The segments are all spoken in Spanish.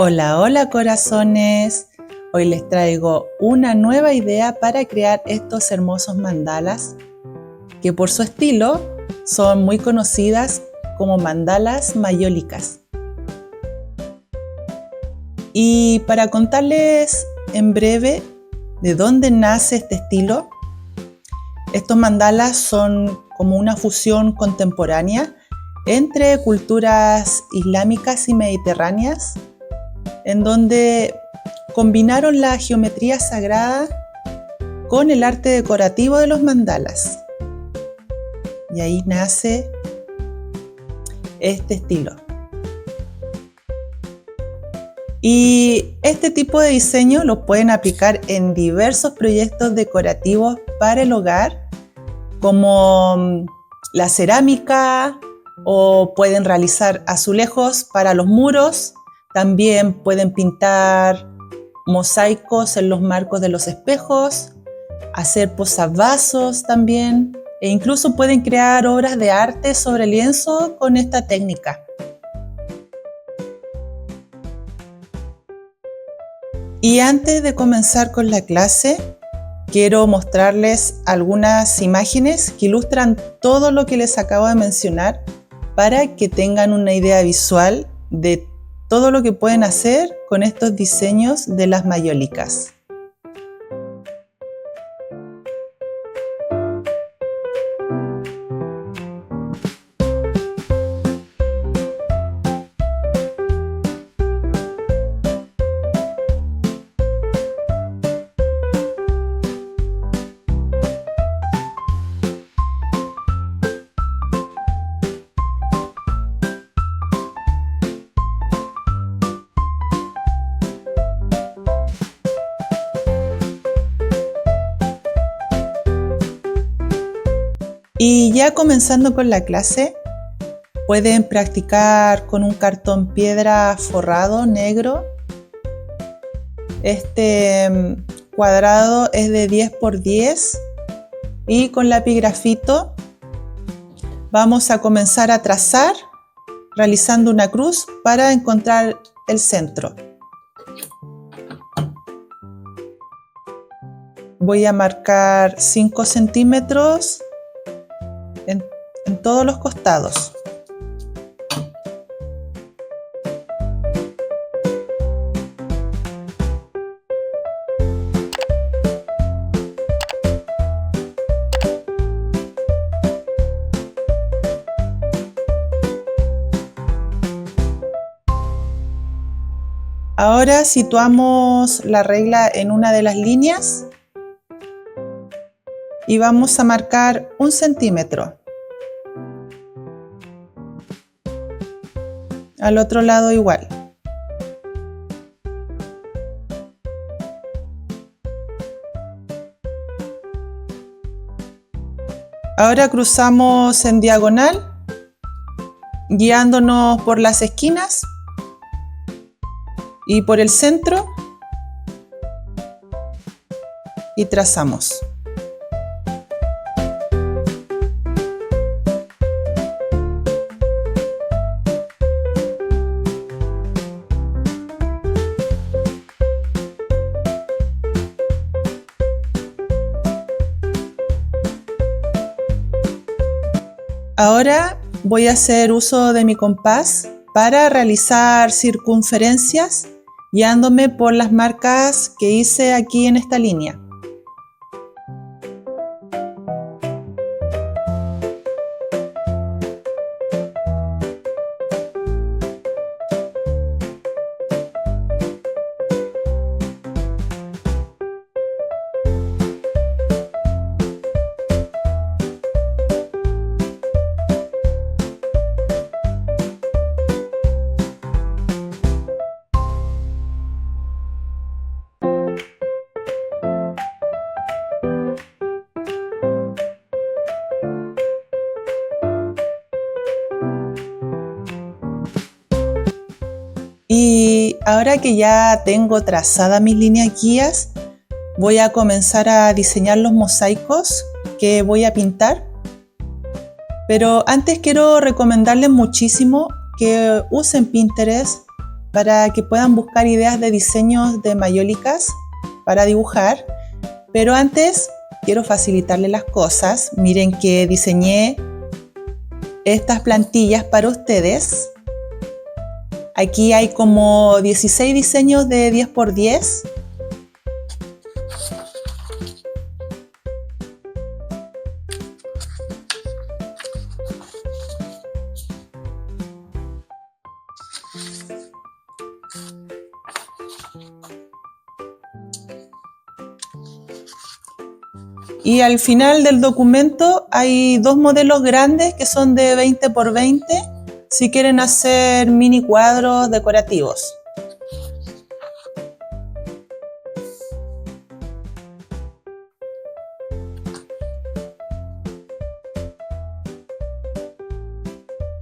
Hola, hola corazones. Hoy les traigo una nueva idea para crear estos hermosos mandalas que por su estilo son muy conocidas como mandalas mayólicas. Y para contarles en breve de dónde nace este estilo, estos mandalas son como una fusión contemporánea entre culturas islámicas y mediterráneas, en donde combinaron la geometría sagrada con el arte decorativo de los mandalas. Y ahí nace este estilo. Y este tipo de diseño lo pueden aplicar en diversos proyectos decorativos para el hogar, como la cerámica, o pueden realizar azulejos para los muros. También pueden pintar mosaicos en los marcos de los espejos, hacer posavasos también, e incluso pueden crear obras de arte sobre lienzo con esta técnica. Y antes de comenzar con la clase, quiero mostrarles algunas imágenes que ilustran todo lo que les acabo de mencionar para que tengan una idea visual de todo lo que pueden hacer con estos diseños de las mayólicas. Y ya comenzando con la clase, pueden practicar con un cartón piedra forrado negro. Este cuadrado es de 10 por 10 y con lápiz grafito vamos a comenzar a trazar realizando una cruz para encontrar el centro. Voy a marcar 5 centímetros en todos los costados. Ahora situamos la regla en una de las líneas y vamos a marcar 1 centímetro. Al otro lado igual. Ahora cruzamos en diagonal, guiándonos por las esquinas y por el centro, y trazamos. Ahora voy a hacer uso de mi compás para realizar circunferencias guiándome por las marcas que hice aquí en esta línea. Y ahora que ya tengo trazadas mis líneas guías, voy a comenzar a diseñar los mosaicos que voy a pintar. Pero antes quiero recomendarles muchísimo que usen Pinterest para que puedan buscar ideas de diseños de mayólicas para dibujar. Pero antes quiero facilitarles las cosas. Miren que diseñé estas plantillas para ustedes. Aquí hay como 16 diseños de 10 por 10. Y al final del documento hay dos modelos grandes que son de 20 por 20 si quieren hacer mini cuadros decorativos.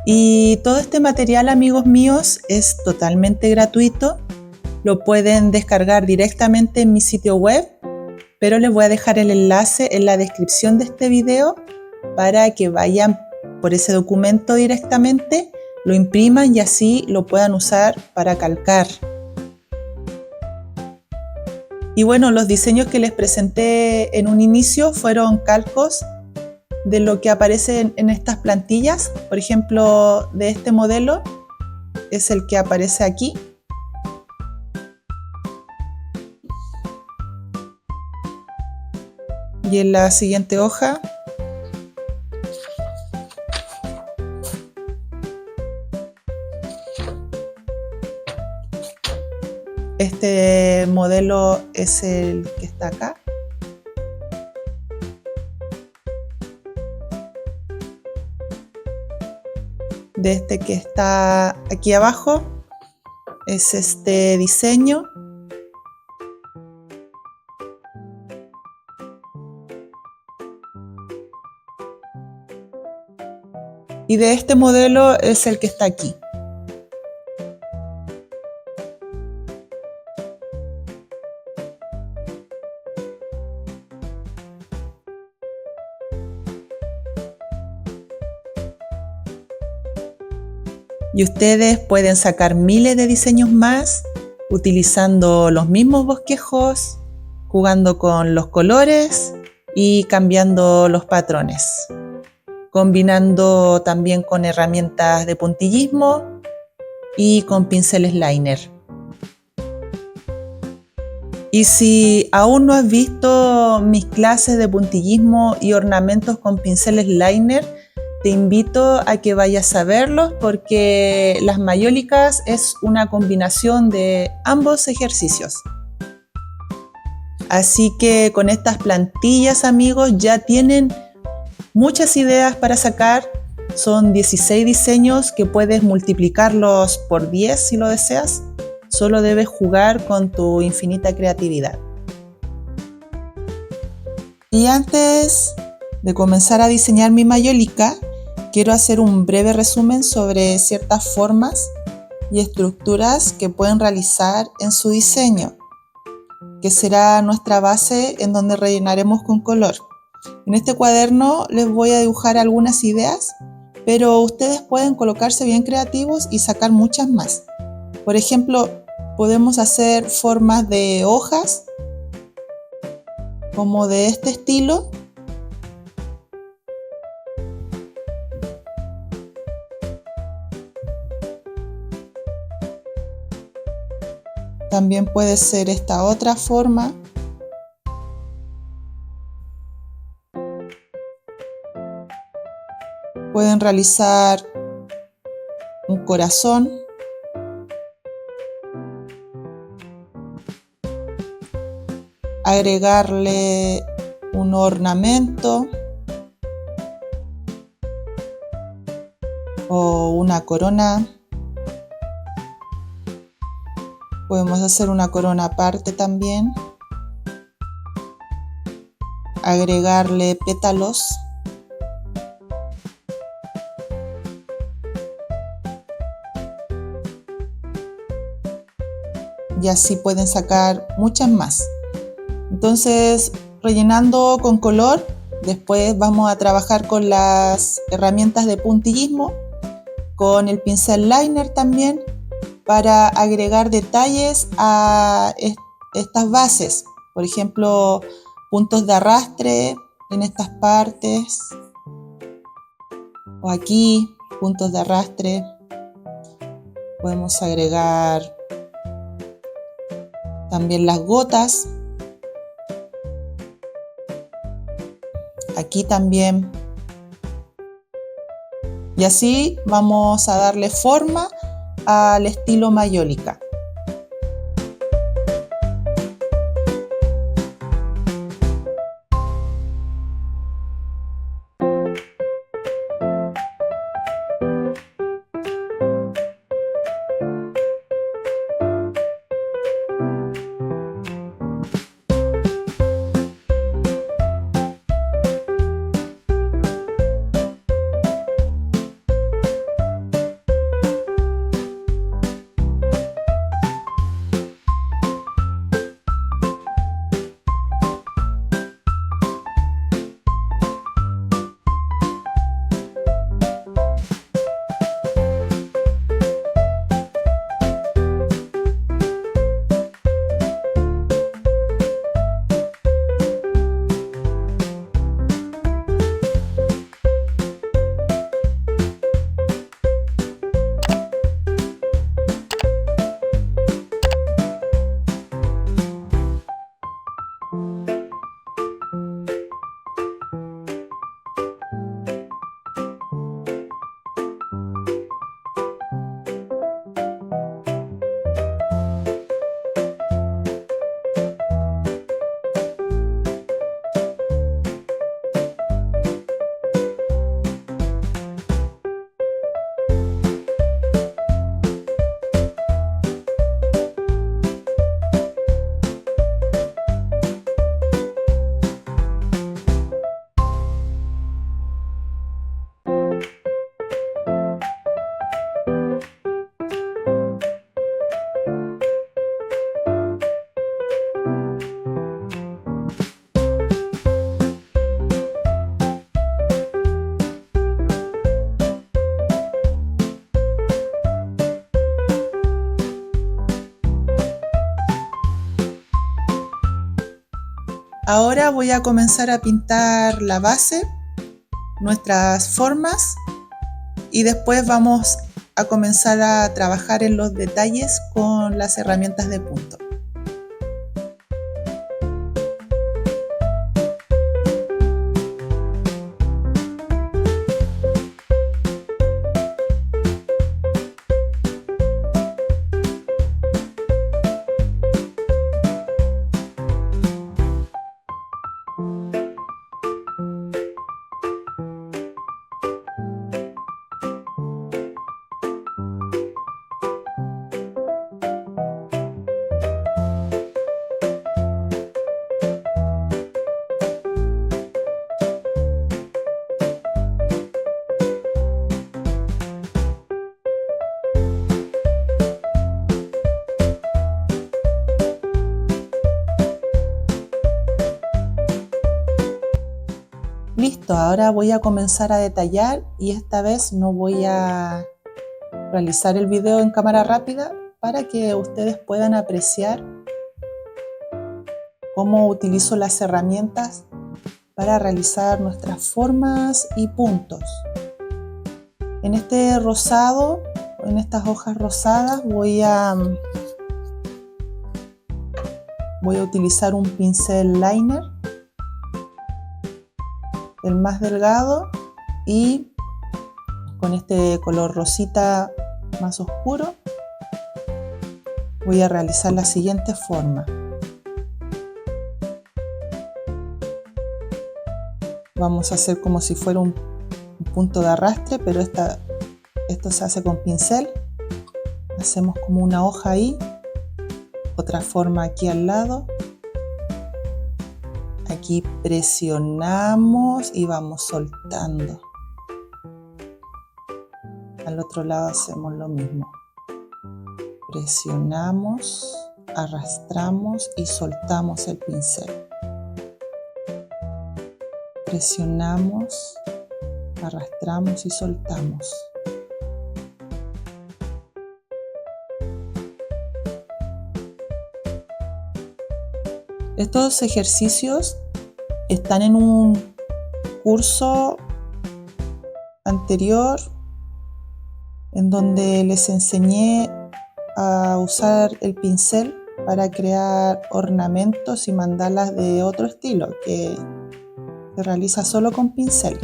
Y todo este material, amigos míos, es totalmente gratuito. Lo pueden descargar directamente en mi sitio web, pero les voy a dejar el enlace en la descripción de este video para que vayan por ese documento directamente, lo impriman y así lo puedan usar para calcar. Y bueno, los diseños que les presenté en un inicio fueron calcos de lo que aparece en estas plantillas. Por ejemplo, de este modelo es el que aparece aquí. Y en la siguiente hoja este modelo es el que está acá. De este que está aquí abajo es este diseño. Y de este modelo es el que está aquí. Y ustedes pueden sacar miles de diseños más utilizando los mismos bosquejos, jugando con los colores y cambiando los patrones. Combinando también con herramientas de puntillismo y con pinceles liner. Y si aún no has visto mis clases de puntillismo y ornamentos con pinceles liner, te invito a que vayas a verlos porque las mayólicas es una combinación de ambos ejercicios. Así que con estas plantillas, amigos, ya tienen muchas ideas para sacar. Son 16 diseños que puedes multiplicarlos por 10 si lo deseas. Solo debes jugar con tu infinita creatividad. Y antes de comenzar a diseñar mi mayólica, quiero hacer un breve resumen sobre ciertas formas y estructuras que pueden realizar en su diseño, que será nuestra base en donde rellenaremos con color. En este cuaderno les voy a dibujar algunas ideas, pero ustedes pueden colocarse bien creativos y sacar muchas más. Por ejemplo, podemos hacer formas de hojas, como de este estilo. También puede ser esta otra forma. Pueden realizar un corazón. Agregarle un ornamento o una corona. Podemos hacer una corona aparte también. Agregarle pétalos. Y así pueden sacar muchas más. Entonces, rellenando con color, después vamos a trabajar con las herramientas de puntillismo, con el pincel liner también, para agregar detalles a estas bases. Por ejemplo, puntos de arrastre en estas partes, o aquí, puntos de arrastre. Podemos agregar también las gotas. Aquí también. Y así vamos a darle forma al estilo mayólica. Ahora voy a comenzar a pintar la base, nuestras formas, y después vamos a comenzar a trabajar en los detalles con las herramientas de punto. Listo, ahora voy a comenzar a detallar y esta vez no voy a realizar el video en cámara rápida para que ustedes puedan apreciar cómo utilizo las herramientas para realizar nuestras formas y puntos. En este rosado, en estas hojas rosadas, voy a utilizar un pincel liner, el más delgado, y con este color rosita más oscuro voy a realizar la siguiente forma. Vamos a hacer como si fuera un punto de arrastre, pero esto se hace con pincel. Hacemos como una hoja ahí, otra forma aquí al lado. Aquí presionamos y vamos soltando. Al otro lado hacemos lo mismo. Presionamos, arrastramos y soltamos el pincel. Presionamos, arrastramos y soltamos. Estos ejercicios están en un curso anterior en donde les enseñé a usar el pincel para crear ornamentos y mandalas de otro estilo que se realiza solo con pincel.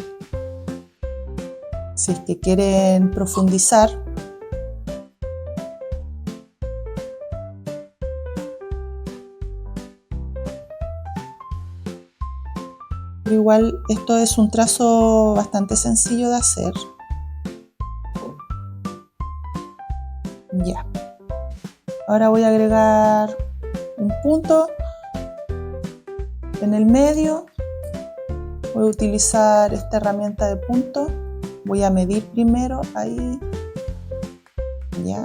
Si es que quieren profundizar, pero igual esto es un trazo bastante sencillo de hacer. Ya. Ahora voy a agregar un punto en el medio. Voy a utilizar esta herramienta de punto. Voy a medir primero ahí. Ya.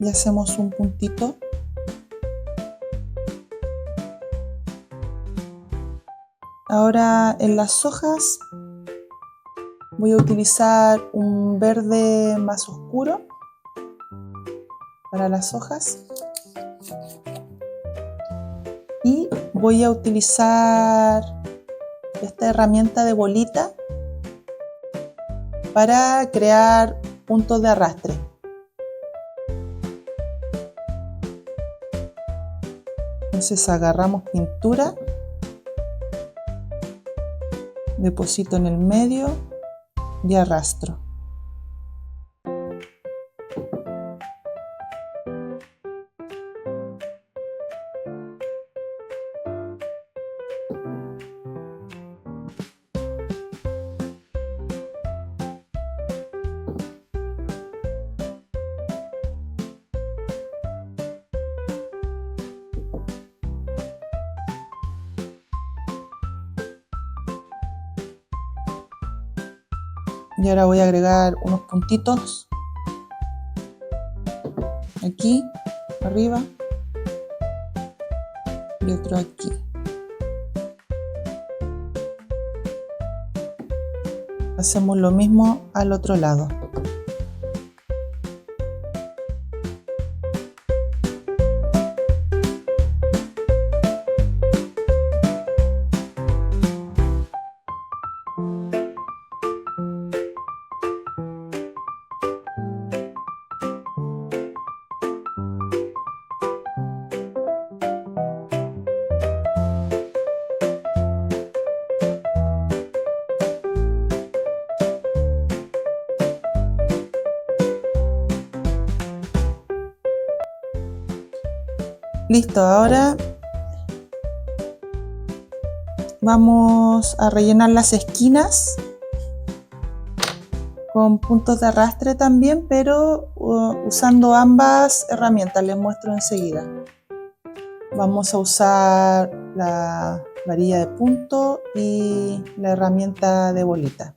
Y hacemos un puntito. Ahora en las hojas voy a utilizar un verde más oscuro para las hojas. Y voy a utilizar esta herramienta de bolita para crear puntos de arrastre. Entonces agarramos pintura, deposito en el medio y arrastro. Y ahora voy a agregar unos puntitos aquí, arriba, y otro aquí. Hacemos lo mismo al otro lado. Listo, ahora vamos a rellenar las esquinas con puntos de arrastre también, pero usando ambas herramientas, les muestro enseguida. Vamos a usar la varilla de punto y la herramienta de bolita.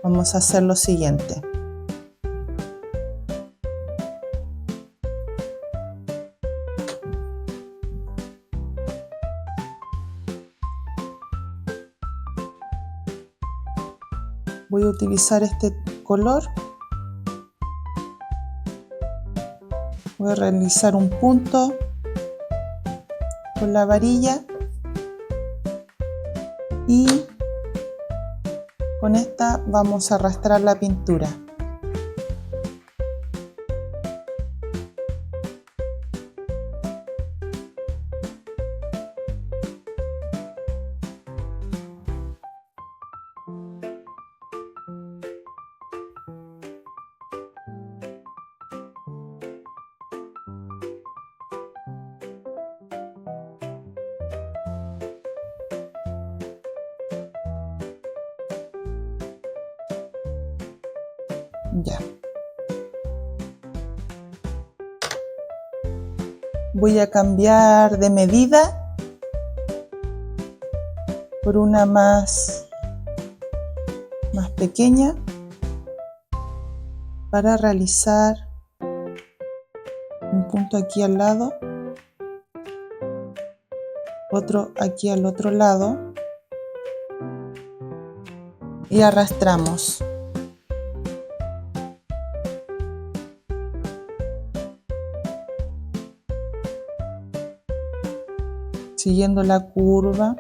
Vamos a hacer lo siguiente. Voy a utilizar este color. Voy a realizar un punto con la varilla y con esta vamos a arrastrar la pintura. Ya. Voy a cambiar de medida por una más pequeña para realizar un punto aquí al lado, otro aquí al otro lado y arrastramos. siguiendo la curva.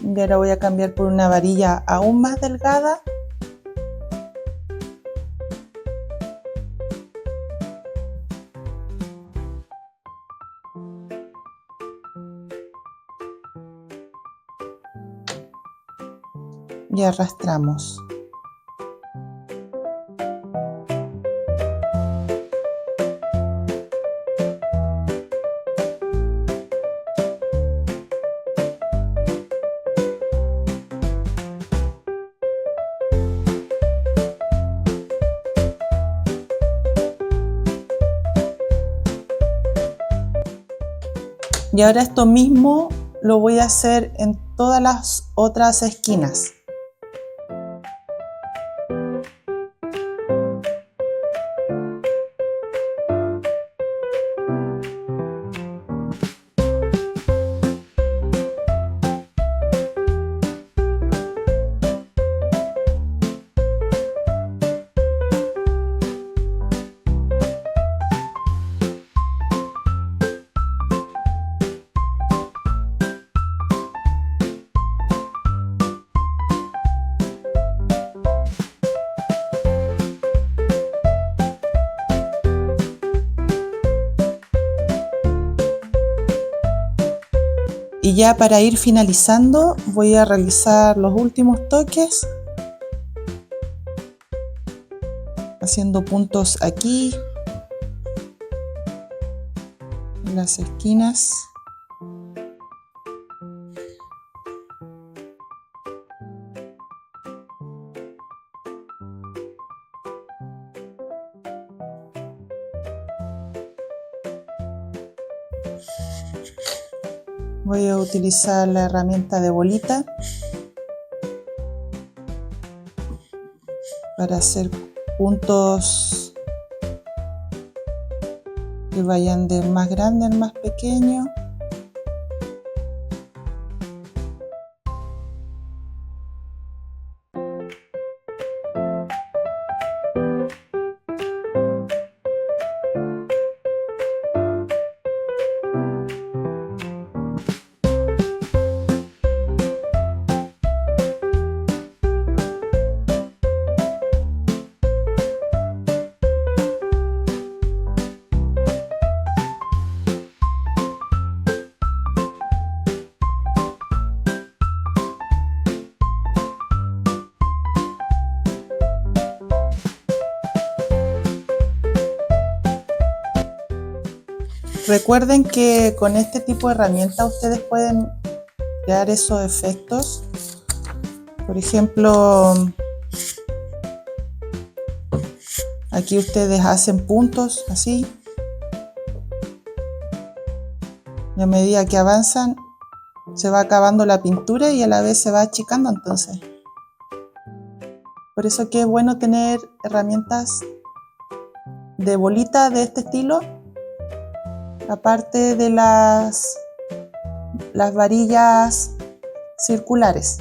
Y ahora voy a cambiar por una varilla aún más delgada. Y arrastramos. Y ahora esto mismo lo voy a hacer en todas las otras esquinas. Y ya para ir finalizando voy a realizar los últimos toques, haciendo puntos aquí, en las esquinas. Voy a utilizar la herramienta de bolita para hacer puntos que vayan del más grande al más pequeño. Recuerden que con este tipo de herramientas ustedes pueden crear esos efectos. Por ejemplo, aquí ustedes hacen puntos así. Y a medida que avanzan se va acabando la pintura y a la vez se va achicando, entonces. Por eso que es bueno tener herramientas de bolita de este estilo, aparte de las varillas circulares.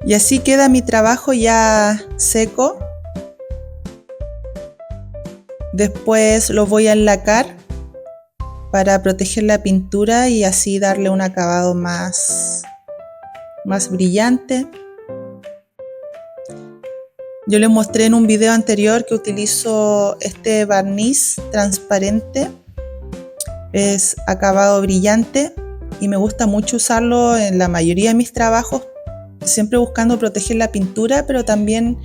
Y así queda mi trabajo ya seco. Después lo voy a enlacar para proteger la pintura y así darle un acabado más brillante. Yo les mostré en un video anterior que utilizo este barniz transparente. Es acabado brillante y me gusta mucho usarlo en la mayoría de mis trabajos, siempre buscando proteger la pintura, pero también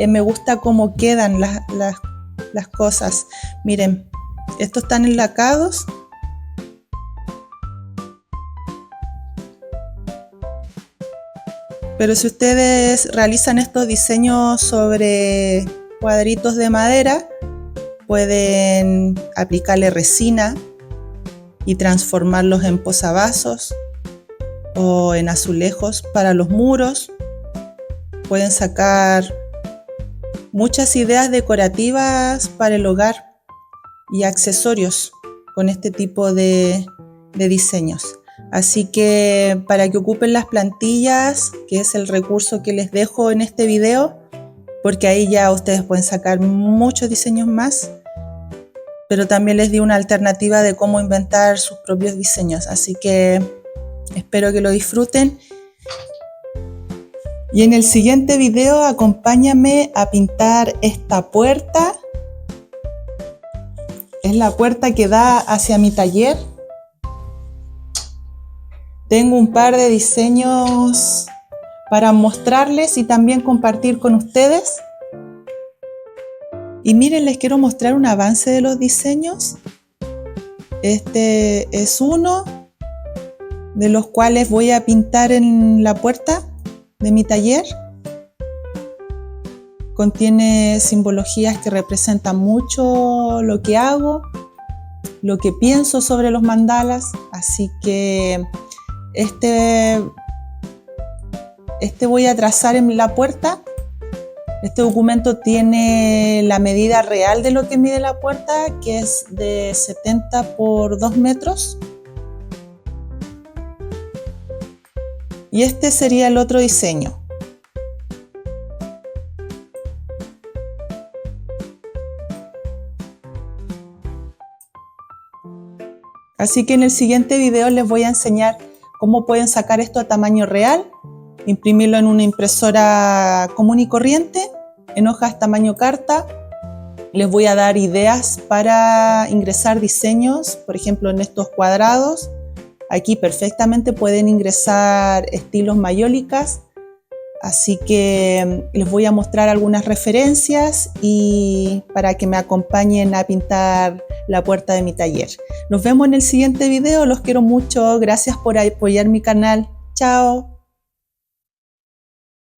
me gusta cómo quedan las cosas. Miren, estos están enlacados. Pero si ustedes realizan estos diseños sobre cuadritos de madera, pueden aplicarle resina y transformarlos en posavasos. o en azulejos para los muros. Pueden sacar muchas ideas decorativas para el hogar y accesorios con este tipo de diseños. Así que para que ocupen las plantillas, que es el recurso que les dejo en este video, porque ahí ya ustedes pueden sacar muchos diseños más, pero también les di una alternativa de cómo inventar sus propios diseños. Así que espero que lo disfruten. Y en el siguiente video acompáñame a pintar esta puerta. Es la puerta que da hacia mi taller. Tengo un par de diseños para mostrarles y también compartir con ustedes. Y miren, les quiero mostrar un avance de los diseños. Este es uno de los cuales voy a pintar en la puerta de mi taller. Contiene simbologías que representan mucho lo que hago, lo que pienso sobre los mandalas, así que este voy a trazar en la puerta. Este documento tiene la medida real de lo que mide la puerta, que es de 70 por 2 metros. Y este sería el otro diseño. Así que en el siguiente video les voy a enseñar cómo pueden sacar esto a tamaño real, imprimirlo en una impresora común y corriente, en hojas tamaño carta. Les voy a dar ideas para ingresar diseños, por ejemplo en estos cuadrados. Aquí perfectamente pueden ingresar estilos mayólicas, así que les voy a mostrar algunas referencias y para que me acompañen a pintar la puerta de mi taller. Nos vemos en el siguiente video, los quiero mucho, gracias por apoyar mi canal. Chao.